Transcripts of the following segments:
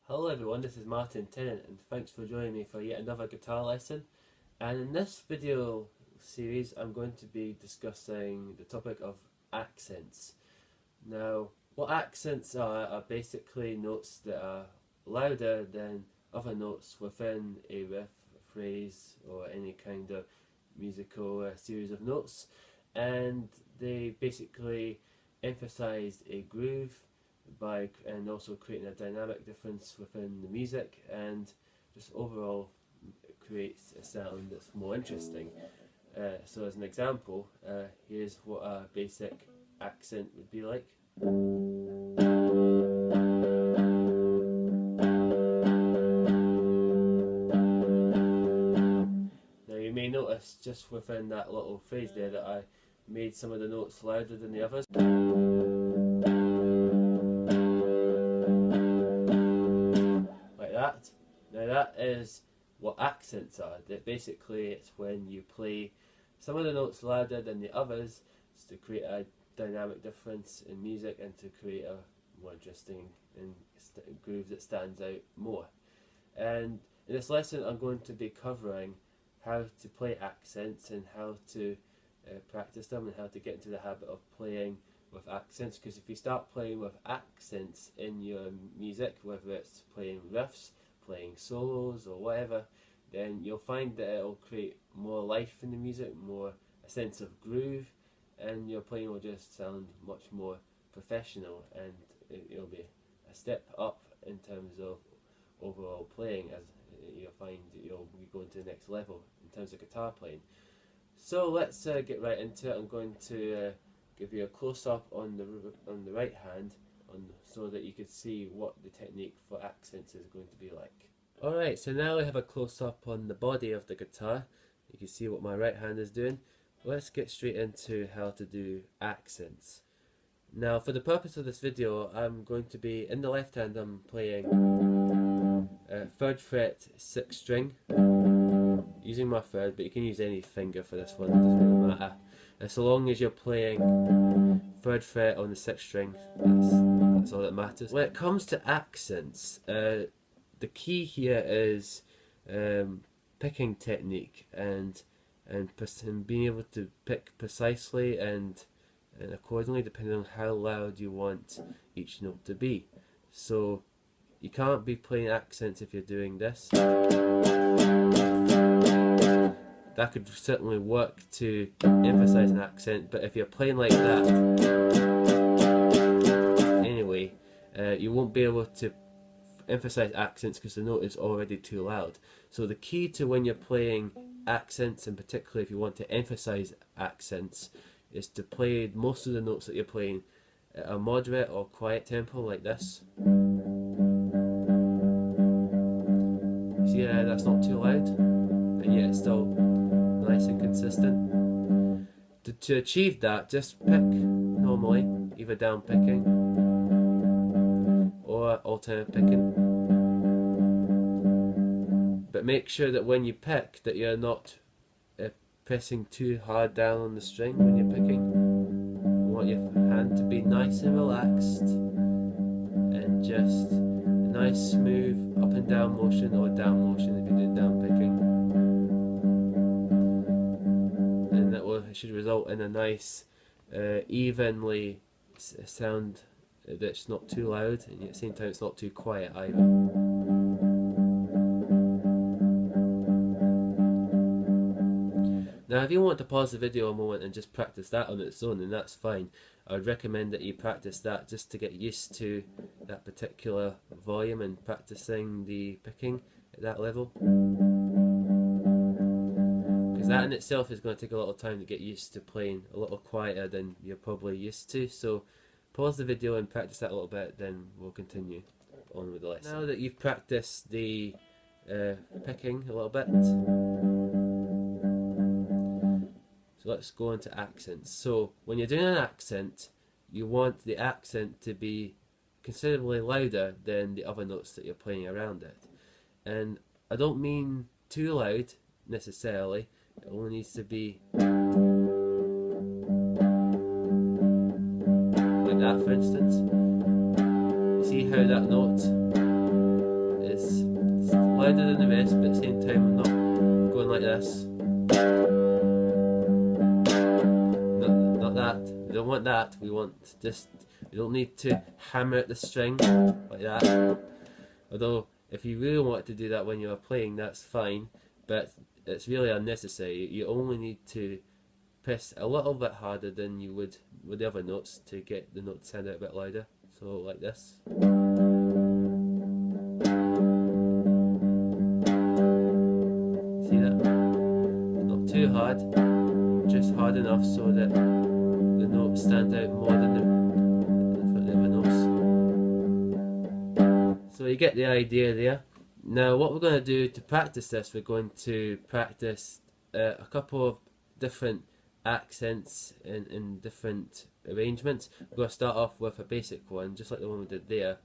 Hello everyone, this is Martin Tennant and thanks for joining me for yet another guitar lesson. And in this video series I'm going to be discussing the topic of accents. Now, what accents are basically notes that are louder than other notes within a riff, a phrase or any kind of musical series of notes, and they basically emphasize a groove and also creating a dynamic difference within the music, and just overall creates a sound that's more interesting. So as an example, here's what a basic accent would be like. Now you may notice just within that little phrase there that I made some of the notes louder than the others. Now that is what accents are. That basically it's when you play some of the notes louder than the others to create a dynamic difference in music and to create a more interesting and groove that stands out more. And in this lesson I'm going to be covering how to play accents and how to practice them and how to get into the habit of playing with accents, because if you start playing with accents in your music, whether it's playing riffs, playing solos or whatever, then you'll find that it'll create more life in the music, more a sense of groove, and your playing will just sound much more professional, and it'll be a step up in terms of overall playing, as you'll find you'll be going to the next level in terms of guitar playing. So let's get right into it. I'm going to give you a close-up on the right hand so that you could see what the technique for accents is going to be like. Alright, so now we have a close-up on the body of the guitar. You can see what my right hand is doing. Let's get straight into how to do accents. Now, for the purpose of this video, I'm going to be, in the left hand I'm playing 3rd fret 6th string, using my 3rd, but you can use any finger for this one, it doesn't really matter. So long as you're playing 3rd fret on the 6th string, that's all that matters. When it comes to accents, the key here is picking technique and being able to pick precisely and accordingly, depending on how loud you want each note to be. So you can't be playing accents if you're doing this. That could certainly work to emphasize an accent, but if you're playing like that anyway, you won't be able to emphasize accents because the note is already too loud. So the key to when you're playing accents, and particularly if you want to emphasize accents, is to play most of the notes that you're playing at a moderate or quiet tempo like this. See, that's not too loud, but yet it's still nice and consistent. To achieve that, just pick normally, either down picking or alternate picking, but make sure that when you pick that you're not pressing too hard down on the string when you're picking. You want your hand to be nice and relaxed and just a nice smooth up and down motion, or down motion if you're doing down picking. It should result in a nice evenly sound that's not too loud, and at the same time it's not too quiet either. Now if you want to pause the video a moment and just practice that on its own, then that's fine. I would recommend that you practice that just to get used to that particular volume and practicing the picking at that level. That in itself is going to take a lot of time to get used to playing a little quieter than you're probably used to. So pause the video and practice that a little bit, then we'll continue on with the lesson. Now that you've practiced the picking a little bit, so let's go into accents. So when you're doing an accent, you want the accent to be considerably louder than the other notes that you're playing around it. And I don't mean too loud necessarily. It only needs to be like that, for instance. See how that note louder than the rest, but at the same time I'm not going like this. Not that. We don't want that. We don't need to hammer at the string like that. Although, if you really want to do that when you are playing, that's fine, but it's really unnecessary. You only need to press a little bit harder than you would with the other notes to get the note to sound out a bit louder. So, like this. See that? Not too hard, just hard enough so that the notes stand out more than the other notes. So you get the idea there. Now what we're going to do to practice this, we're going to practice a couple of different accents in different arrangements. We're going to start off with a basic one, just like the one we did there,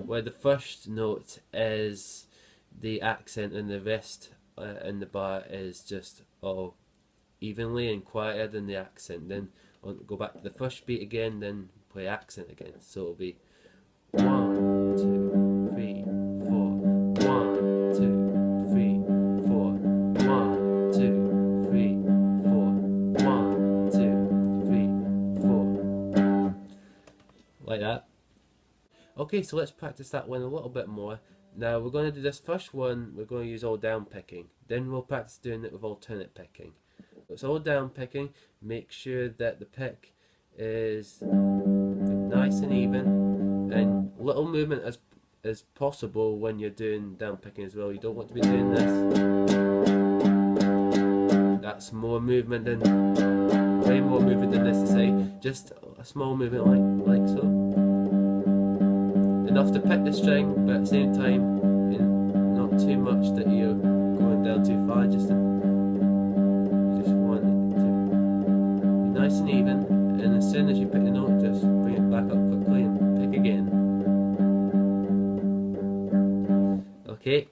where the first note is the accent and the rest in the bar is just all evenly and quieter than the accent. Then I'll go back to the first beat again, then play accent again. So it'll be 1, 2, 3, 4, 1, 2, 3, 4, 1, 2, 3, 4, 1, 2, 3, 4. Like that. Okay, so let's practice that one a little bit more. Now we're going to do this first one, we're going to use all down picking. Then we'll practice doing it with alternate picking. It's all down picking. Make sure that the pick is nice and even, and little movement as possible when you're doing down picking as well. You don't want to be doing this. That's more movement than, way more movement than necessary. Just a small movement like so. Enough to pick the string, but at the same time not too much that you're going down too far. You just want it to be nice and even, and as soon as you pick the note, just bring it back up quickly and pick again. Okay,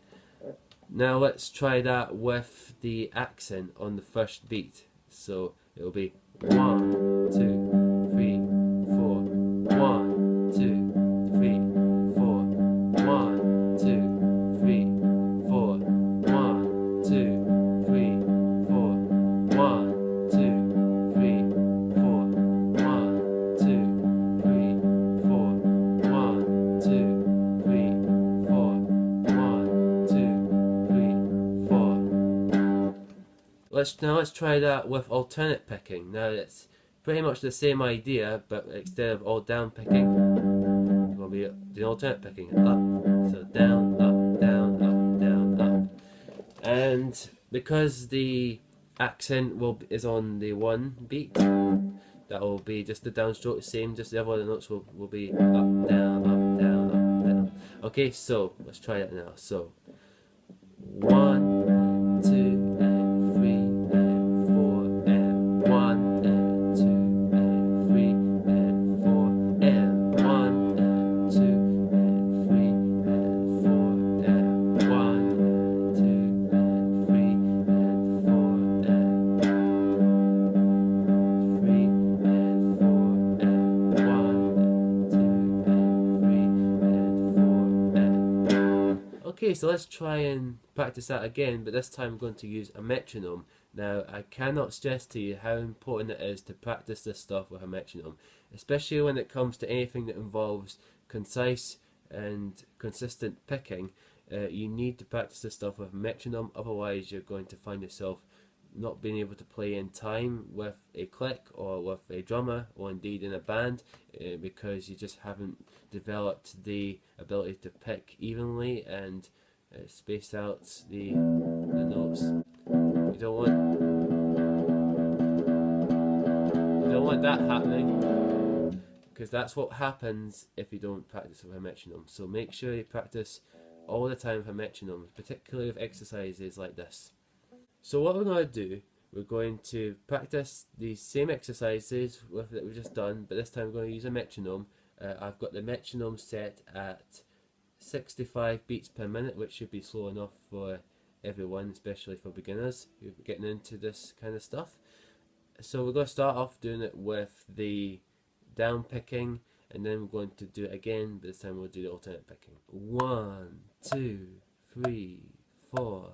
now let's try that with the accent on the first beat. So it'll be 1, 2, 3, 4, 1, 2, 3, 4, 1, 2, 3, 4, 1, 2, 3, 4, 1, 2, 3, 4, 1, 2, 3, 4, 1, 2, 3, 4, 1, 2, 3, 4. Let's try that with alternate picking. Now it's pretty much the same idea, but instead of all down picking, we'll be doing alternate picking. Up, so down, up, down, up, down, up. And because the accent is on the one beat, that will be just the downstroke, the same, just the other notes will be up, down, up, down, up, down. Okay, so let's try that now. So 1, 2, and 3, and 4, and 1, and 2, and 3, and 4, and 1, and 2, and 3, and 4, and 1, and 2, and 3, and 4, and 3, and 4, and 1, and 2, and 3, and 4, and... Okay, so let's try and practice that again, but this time I'm going to use a metronome. Now, I cannot stress to you how important it is to practice this stuff with a metronome, especially when it comes to anything that involves concise and consistent picking. You need to practice this stuff with a metronome, otherwise you're going to find yourself not being able to play in time with a click or with a drummer or indeed in a band, because you just haven't developed the ability to pick evenly and space out the notes. You don't want that happening, because that's what happens if you don't practice with a metronome. So make sure you practice all the time with a metronome, particularly with exercises like this. So what we're going to do, we're going to practice the same exercises that we've just done, but this time we're going to use a metronome. I've got the metronome set at 65 beats per minute, which should be slow enough for everyone, especially for beginners who are getting into this kind of stuff. So we're going to start off doing it with the down picking, and then we're going to do it again, but this time we'll do the alternate picking. 1, 2, 3, 4.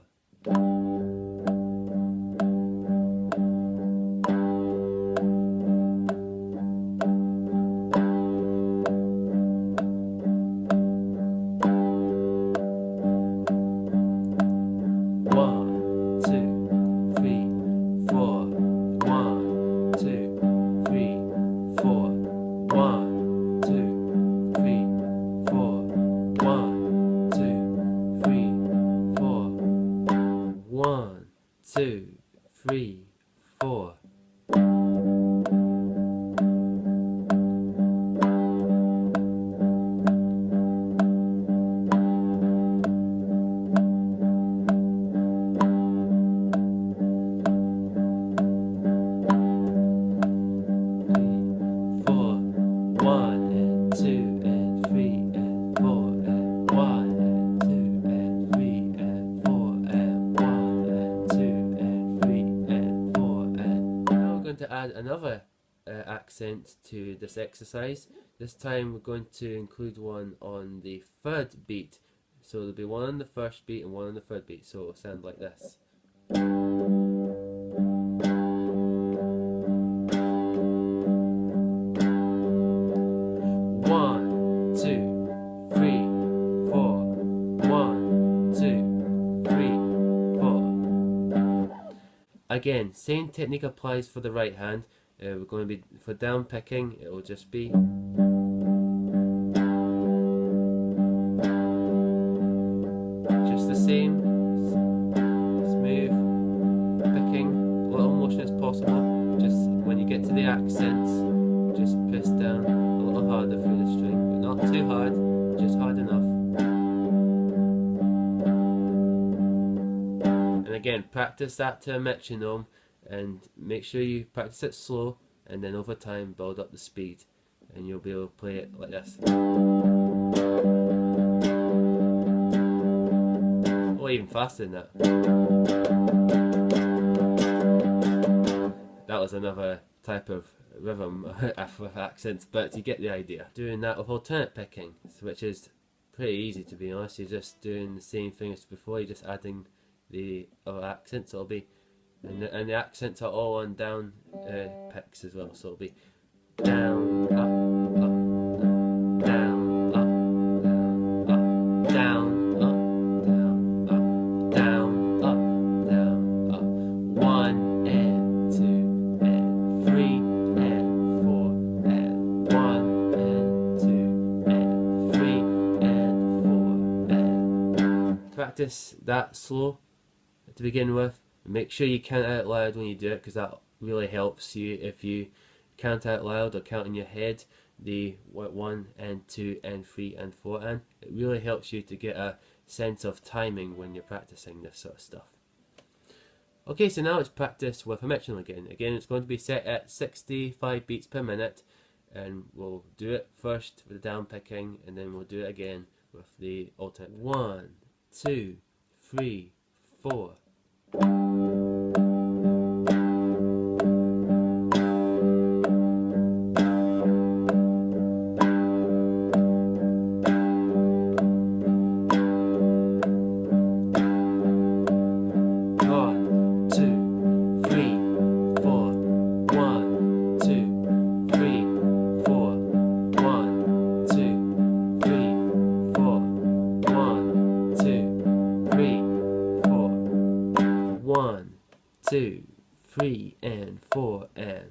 One, two, three, four. To add another accent to this exercise. This time we're going to include one on the third beat. So there'll be one on the first beat and one on the third beat. So it'll sound like this. 1, 2, 3, 4. 1, 2, 3, 4. Again, same technique applies for the right hand. We're going to be, for down picking, it will just be just the same, smooth picking, little motion as possible. Just when you get to the accents, just press down a little harder through the string, but not too hard, just hard enough. And again, practice that to a metronome, and make sure you practice it slow, and then over time build up the speed, and you'll be able to play it like this. Or even faster than that. That was another type of rhythm with accents, but you get the idea. Doing that with alternate picking, which is pretty easy to be honest. You're just doing the same thing as before, you're just adding the other accents. It'll be, and the accents are all on down picks as well, so it'll be down, up, down, up, down, up, down, up, down, up. 1 and 2 and 3 and 4 and 1 and 2 and 3 and 4 and practice that slow to begin with. Make sure you count out loud when you do it, because that really helps you. If you count out loud or count in your head the 1 and 2 and 3 and 4, and it really helps you to get a sense of timing when you're practicing this sort of stuff. Okay, so now let's practice with a metronome again. Again, it's going to be set at 65 beats per minute, and we'll do it first with the down picking, and then we'll do it again with the alternate. 1, 2, 3, 4. 1, 2, 3, and 4, and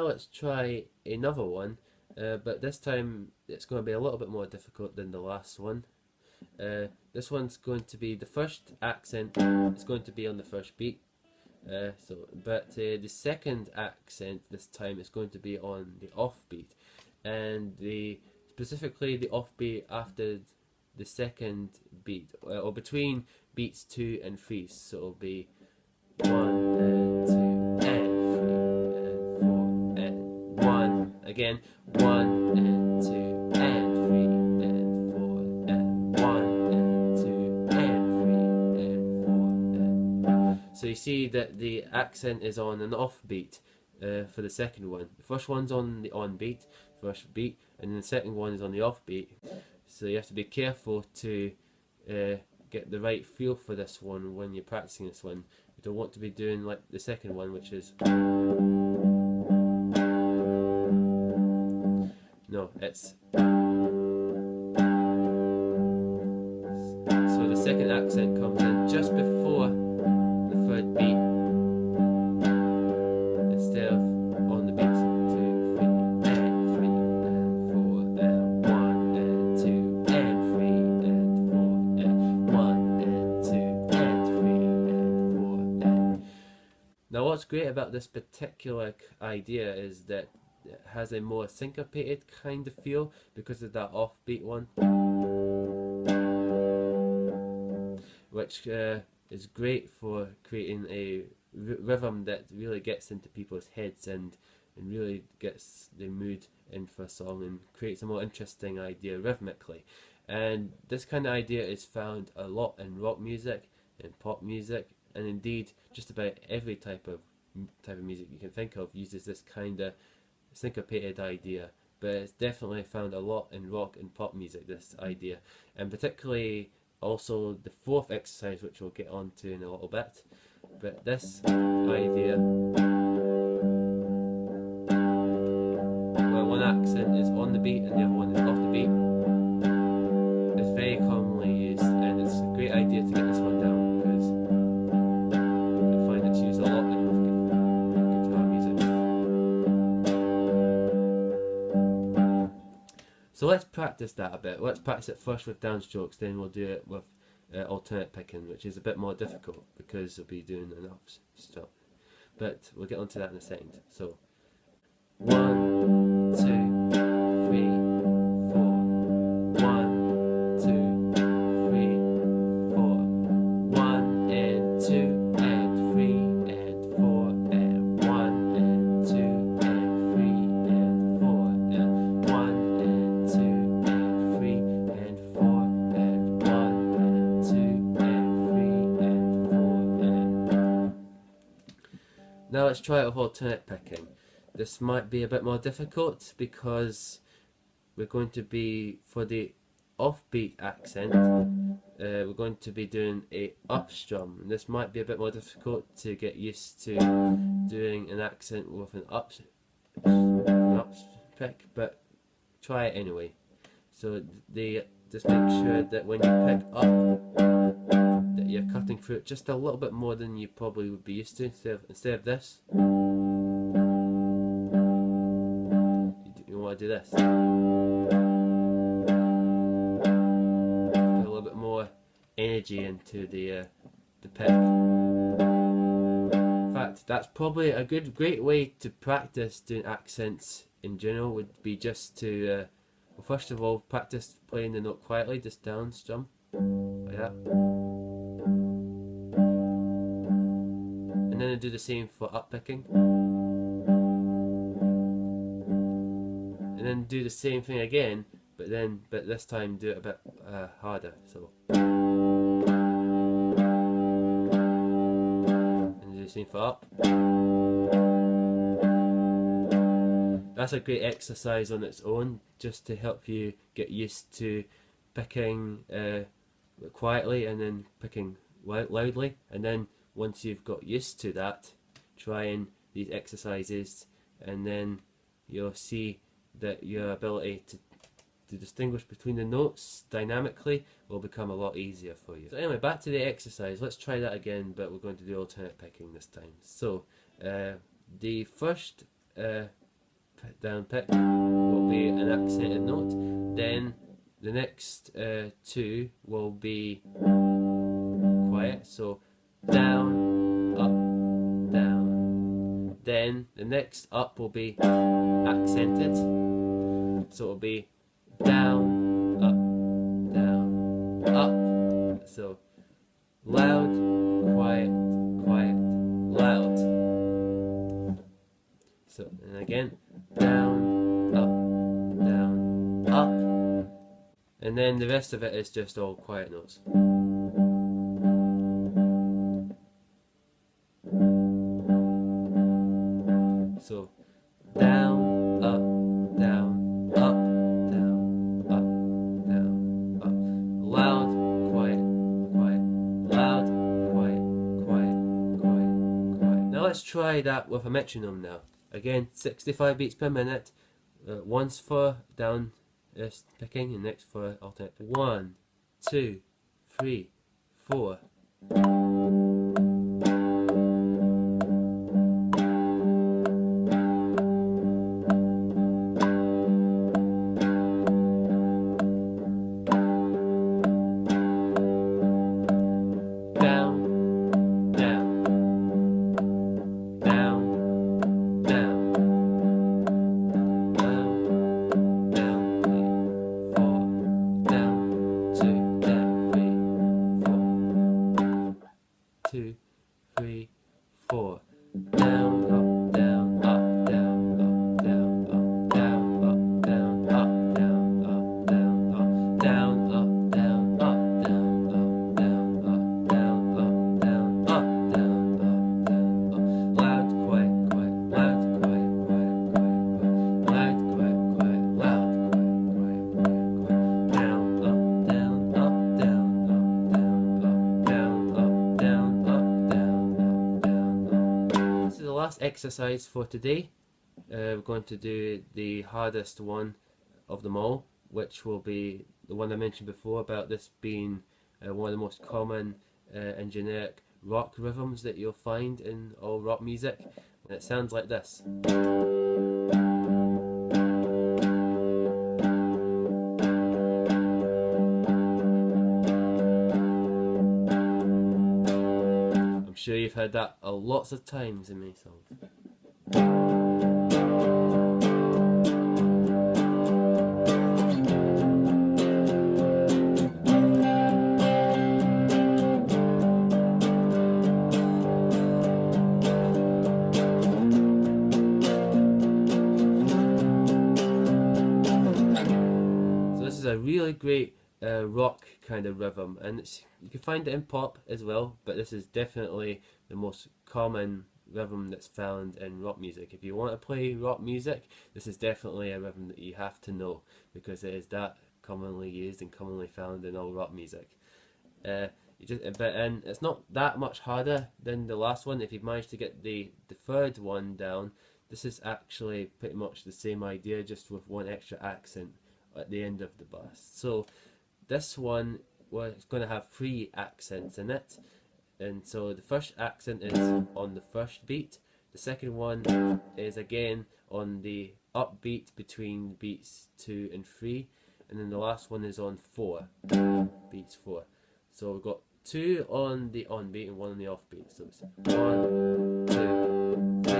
let's try another one, but this time it's going to be a little bit more difficult than the last one. This one's going to be, the first accent is going to be on the first beat, but the second accent this time is going to be on the off beat, and the specifically the offbeat after the second beat, or between beats 2 and 3. So it'll be 1 and 2 and 3 and 4 and 1 again, 1 and 2 and 3 and 4 and 1 and 2 and 3 and 4 and... So you see that the accent is on an offbeat for the second one. The first one's on the on beat, first beat, and then the second one is on the offbeat. So you have to be careful to get the right feel for this one when you're practicing this one. You don't want to be doing like the second one, which is... No, it's... So the second accent comes in just before the third beat, instead of on the beats 2, 3 and 3 and 4 and 1 and 2 and 3 and 4 and 1 and 2 and 3 and 4 and... Now what's great about this particular idea is that it has a more syncopated kind of feel because of that offbeat one, which is great for creating a rhythm that really gets into people's heads and really gets the mood in for a song and creates a more interesting idea rhythmically. And this kind of idea is found a lot in rock music, in pop music, and indeed just about every type of music you can think of uses this kind of syncopated idea. But it's definitely found a lot in rock and pop music, this idea, and particularly also the fourth exercise, which we'll get on to in a little bit. But this idea, where one accent is on the beat and the other one is off the beat, is very commonly used, and it's a great idea to get this one down because I find it's used a lot in guitar music. So let's practice that a bit. Let's practice it first with downstrokes, then we'll do it with alternate picking, which is a bit more difficult because we'll be doing an upstroke. But we'll get onto that in a second. So 1, 2, 3, 4. 1, 2, 3, 4. 1 and 2 and 3 and 4 and 1 and 2 and 3 and 4 and 1 and 2 and 3 and 4 and 1 and 2 and 3 and 4 and... Now let's try it with alternate picking. This might be a bit more difficult because we're going to be, for the offbeat accent, we're going to be doing a up strum. And this might be a bit more difficult to get used to doing an accent with an up pick, but try it anyway. So just make sure that when you pick up, that you're cutting through it just a little bit more than you probably would be used to. Instead of this, you want to do this. Put a little bit more energy into the pick. In fact, that's probably a great way to practice doing accents in general. Would be just to well, first of all, practice playing the note quietly, just down strum like that, and then do the same for up picking. And then do the same thing again, but this time do it a bit harder. So, and do the same for up. That's a great exercise on its own, just to help you get used to picking quietly and then picking loudly. And then once you've got used to that, trying these exercises, and then you'll see that your ability to distinguish between the notes dynamically will become a lot easier for you. So anyway, back to the exercise. Let's try that again, but we're going to do alternate picking this time. So the first down pick will be an accented note, then the next two will be quiet, so down, up, down. Then the next up will be accented, so it'll be down, up, down, up. So loud, quiet, quiet, loud. So, and again, down, up, down, up. And then the rest of it is just all quiet notes. So, down, up, down, up, down, up, down, up. Loud, quiet, quiet, loud, quiet, quiet, quiet, quiet. Now let's try that with a metronome now. Again, 65 beats per minute. Once for down picking and next for alternate. 1, 2, 3, 4. Two, three, four. Down, up, down, up, down, up, down, up, down, up, down, up, down, up, down, up, down, up, down, up, down, up, down, up, down, up, down, up, down, up, down, up. Loud, quiet, quiet, loud, quiet, quiet, quiet, quiet, loud, quiet, quiet, loud, quiet, quiet, quiet, quiet. Down, up, down, up, down, up, down, up, down, up, down. This is the last exercise for today. We're going to do the hardest one of them all, which will be the one I mentioned before about this being one of the most common and generic rock rhythms that you'll find in all rock music. And it sounds like this. I'm sure you've heard that lots of times in many songs. So this is a really great rock kind of rhythm, and you can find it in pop as well, but this is definitely the most common rhythm that's found in rock music. If you want to play rock music, this is definitely a rhythm that you have to know, because it is that commonly used and commonly found in all rock music. And it's not that much harder than the last one. If you've managed to get the third one down, this is actually pretty much the same idea, just with one extra accent at the end of the bust. So this one was going to have 3 accents in it, and so the first accent is on the first beat, the second one is again on the upbeat between beats 2 and 3, and then the last one is on 4, beats 4. So we've got 2 on the on beat and 1 on the off beat. So it's 1, 2, 3,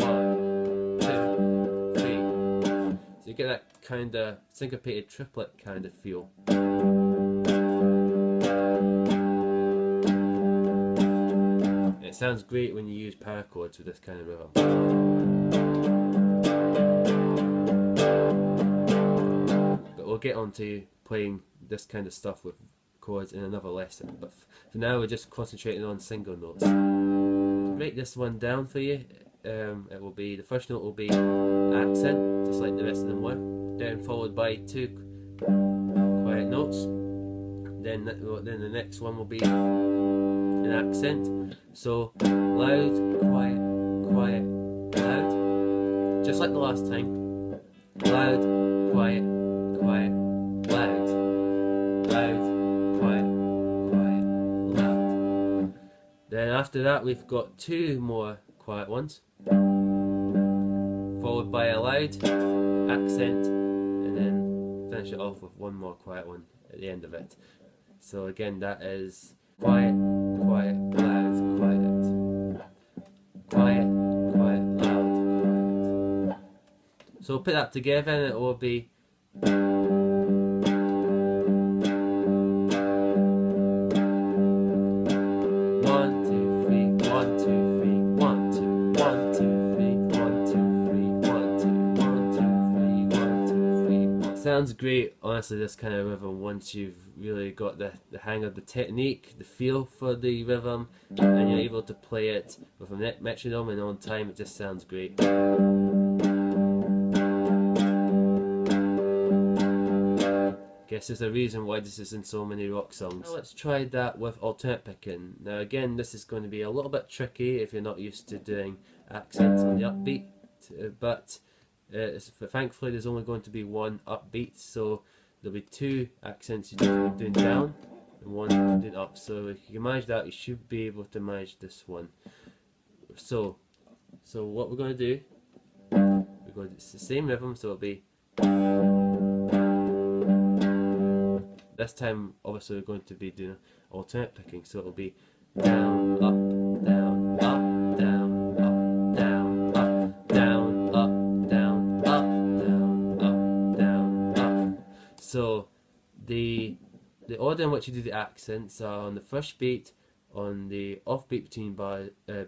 1, 2, 3. So you get that kind of syncopated triplet kind of feel. It sounds great when you use power chords with this kind of rhythm. But we'll get on to playing this kind of stuff with chords in another lesson. But for now we're just concentrating on single notes. To break this one down for you, it will be, the first note will be accent, just like the rest of them were, then followed by 2 quiet notes. Then the next one will be an accent. So loud, quiet, quiet, loud. Just like the last time. Loud, quiet, quiet, loud. Loud, quiet, quiet, loud. Then after that we've got 2 more quiet ones, followed by a loud accent, and then finish it off with 1 more quiet one at the end of it. So again, that is quiet, quiet, loud, quiet. Quiet, quiet, loud, quiet. So put that together and it will be great, honestly, this kind of rhythm, once you've really got the hang of the technique, the feel for the rhythm, and you're able to play it with a metronome and on time. It just sounds great. Guess there's a reason why this is in so many rock songs. Now let's try that with alternate picking. Now again, this is going to be a little bit tricky if you're not used to doing accents on the upbeat, but thankfully there's only going to be one upbeat, so there'll be two accents you're doing down and one doing up. So if you can manage that, you should be able to manage this one. So what we're going to do, it's the same rhythm, so it'll be, this time obviously we're going to be doing alternate picking, so it'll be down, up, down, up, down, up, down, up, down, up, down, up, down, up, down, up. So the order in which you do the accents are on the first beat, on the off beat between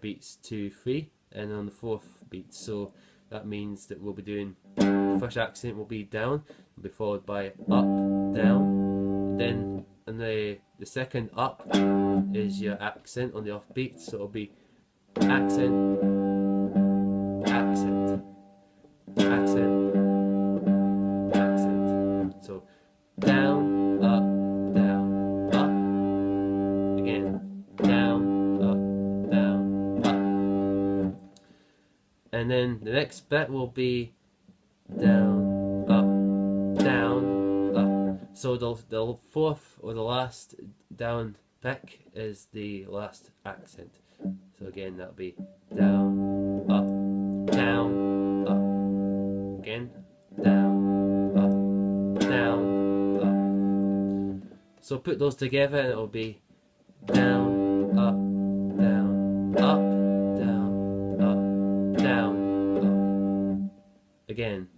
beats 2, 3, and on the fourth beat. So that means that we'll be doing, the first accent will be down, will be followed by up, down, then and the second up is your accent on the off beat, so it'll be accent, accent, accent, accent. So down, up, down, up, again, down, up, down, up. And then the next bit will be down, up, down, up. So the fourth or the last down pick is the last accent. So again, that'll be down, up, down, up. Again, down, up, down, up. So put those together and it'll be down, up, down, up, down, up, down, up. Again,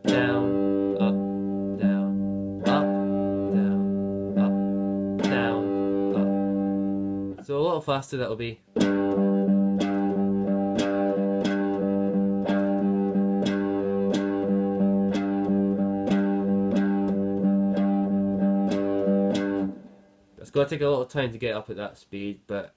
down, up, down, up, down, up, down, up. So a little faster that'll be. It's going to take a little time to get up at that speed, but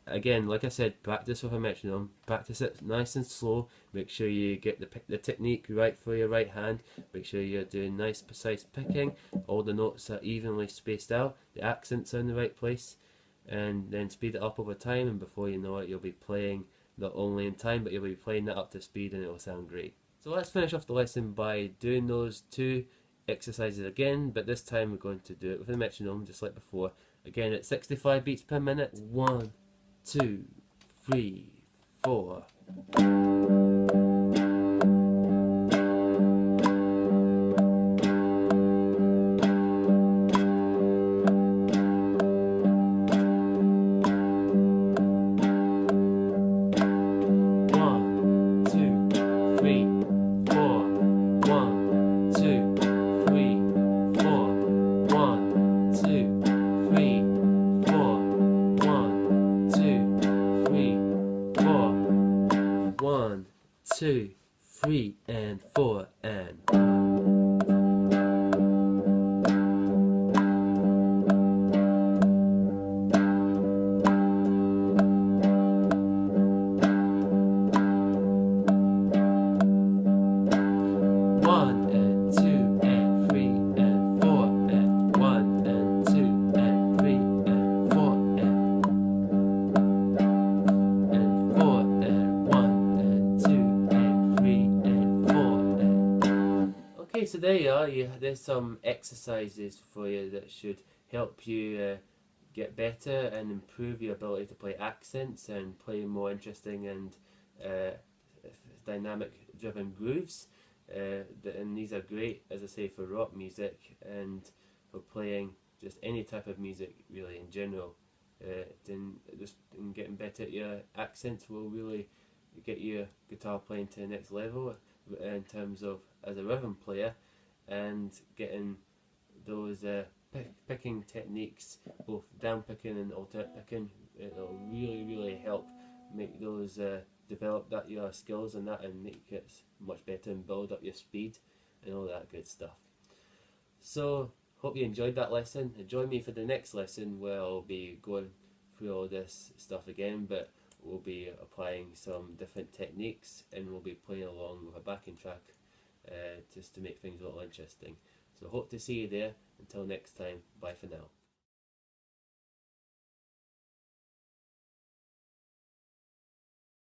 again, like I said, practice with a metronome, practice it nice and slow, make sure you get the technique right for your right hand, make sure you're doing nice precise picking, all the notes are evenly spaced out, the accents are in the right place, and then speed it up over time, and before you know it you'll be playing not only in time, but you'll be playing that up to speed and it will sound great. So let's finish off the lesson by doing those two exercises again, but this time we're going to do it with a metronome just like before. Again, at 65 beats per minute. 1, 2, 3, 4. One, two, three, and 4, and 1 and 2 and 3 and 4 and 1 and 2 and 3 and 4 and 4 and 1 and 2 and 3 and 4 and. Okay, so there you are. There's some exercises for you that should help you get better and improve your ability to play accents and play more interesting and dynamic driven grooves. And these are great, as I say, for rock music and for playing just any type of music really in general. Then just getting better at your accents will really get your guitar playing to the next level in terms of as a rhythm player, and getting those picking techniques, both down picking and alternate picking. It'll really help make those develop your skills and that, and make it much better and build up your speed and all that good stuff. So, hope you enjoyed that lesson, and join me for the next lesson where I'll be going through all this stuff again, but we'll be applying some different techniques and we'll be playing along with a backing track just to make things a little interesting. So, hope to see you there. Until next time, bye for now.